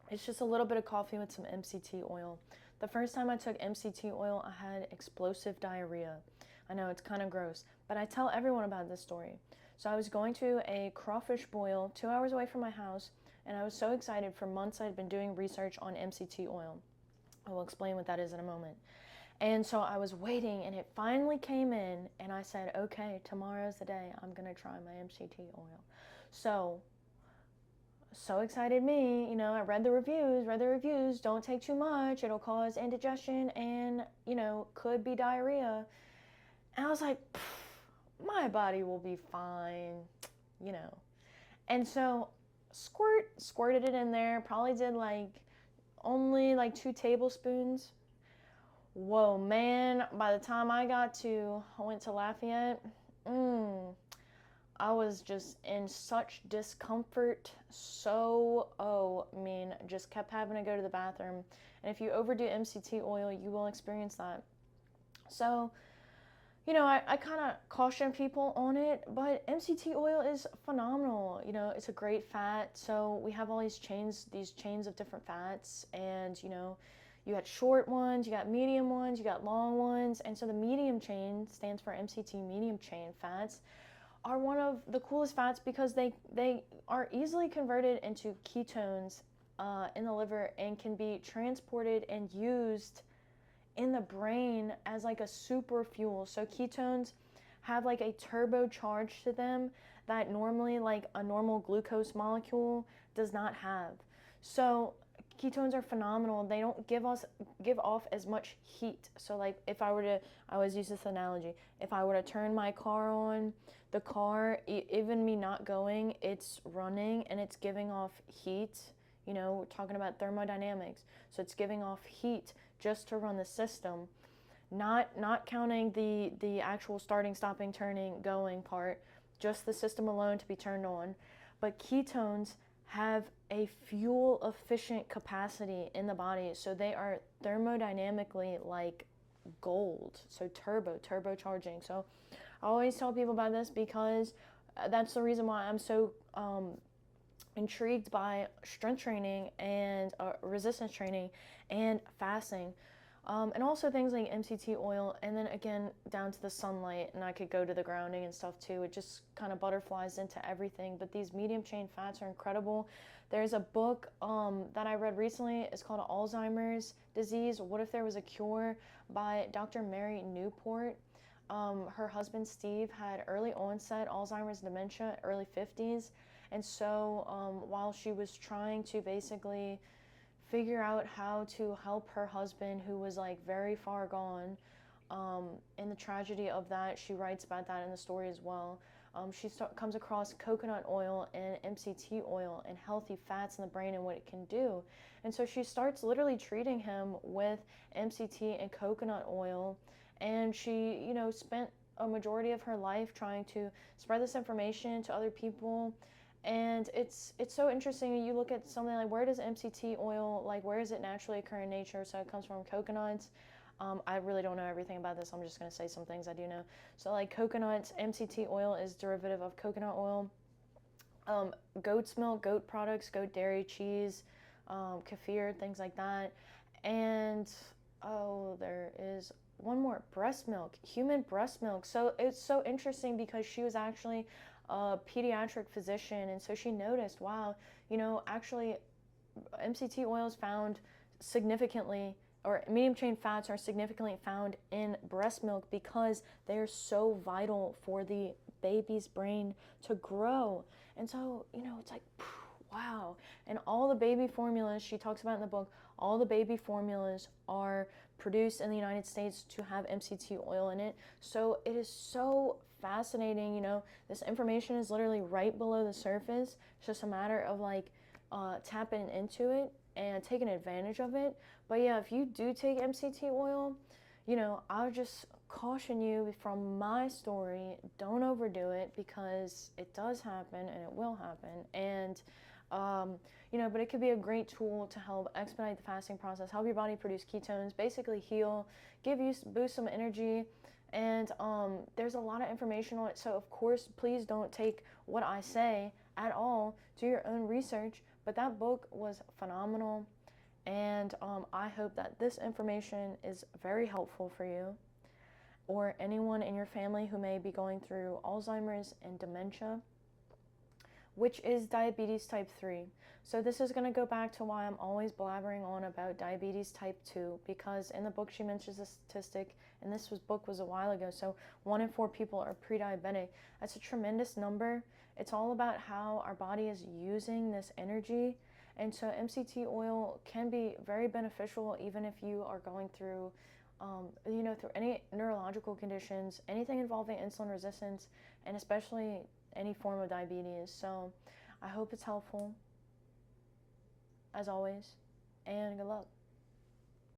It's just a little bit of coffee with some MCT oil. The first time I took MCT oil, I had explosive diarrhea. I know it's kind of gross, but I tell everyone about this story. So I was going to a crawfish boil 2 hours away from my house, and I was so excited. For months, I had been doing research on MCT oil. I will explain what that is in a moment. And so I was waiting, and it finally came in, and I said, okay, tomorrow's the day I'm going to try my MCT oil. So excited me, I read the reviews, don't take too much, it'll cause indigestion and, could be diarrhea. And I was like, my body will be fine, you know. And so squirted it in there, probably did only 2 tablespoons. Whoa, man, by the time I went to Lafayette, I was just in such discomfort. Just kept having to go to the bathroom. And if you overdo MCT oil, you will experience that. So, I kind of caution people on it, but MCT oil is phenomenal. It's a great fat. So we have all these chains of different fats, and you got short ones, you got medium ones, you got long ones, and so the medium chain stands for MCT, medium chain fats are one of the coolest fats because they are easily converted into ketones in the liver and can be transported and used in the brain as like a super fuel. So ketones have like a turbocharge to them that normally like a normal glucose molecule does not have. So ketones are phenomenal. They don't give off as much heat. So like if I always use this analogy, if I were to turn my car on, the car, even me not going, it's running and it's giving off heat. We're talking about thermodynamics. So it's giving off heat just to run the system, not counting the actual starting, stopping, turning, going part, just the system alone to be turned on. But ketones have a fuel efficient capacity in the body, so they are thermodynamically like gold. So turbocharging. So I always tell people about this because that's the reason why I'm so intrigued by strength training and resistance training and fasting. And also things like MCT oil, and then again down to the sunlight, and I could go to the grounding and stuff too. It just kind of butterflies into everything. But these medium chain fats are incredible. There's a book that I read recently. It's called Alzheimer's Disease: What If There Was a Cure, by Dr. Mary Newport. Her husband Steve had early onset Alzheimer's dementia, early 50s, and so while she was trying to basically figure out how to help her husband, who was like very far gone, in the tragedy of that, she writes about that in the story as well. She comes across coconut oil and MCT oil and healthy fats in the brain and what it can do. And so she starts literally treating him with MCT and coconut oil. And she, spent a majority of her life trying to spread this information to other people. And it's so interesting. You look at something like, where does MCT oil, like where does it naturally occur in nature? So it comes from coconuts. I really don't know everything about this. I'm just going to say some things I do know. So like coconuts, MCT oil is derivative of coconut oil. Goat's milk, goat products, goat dairy, cheese, kefir, things like that. And there is one more, breast milk, human breast milk. So it's so interesting because she was actually a pediatric physician, and so she noticed, wow, actually MCT oil is found significantly, or medium chain fats are significantly found in breast milk because they are so vital for the baby's brain to grow. And so, it's like, wow. And all the baby formulas she talks about in the book, all the baby formulas are produced in the United States to have MCT oil in it. So it is so fascinating. This information is literally right below the surface. It's just a matter of tapping into it and taking advantage of it. But yeah, if you do take MCT oil, I'll just caution you from my story, don't overdo it because it does happen and it will happen. And but it could be a great tool to help expedite the fasting process, help your body produce ketones, basically heal, boost some energy. And there's a lot of information on it. So of course, please don't take what I say at all, do your own research. But that book was phenomenal, and I hope that this information is very helpful for you or anyone in your family who may be going through Alzheimer's and dementia, which is diabetes type 3. So this is going to go back to why I'm always blabbering on about diabetes type 2, because in the book she mentions a statistic, and this book was a while ago, so 1 in 4 people are pre-diabetic. That's a tremendous number. It's all about how our body is using this energy, and so MCT oil can be very beneficial even if you are going through through any neurological conditions, anything involving insulin resistance, and especially any form of diabetes. So I hope it's helpful, as always, and good luck.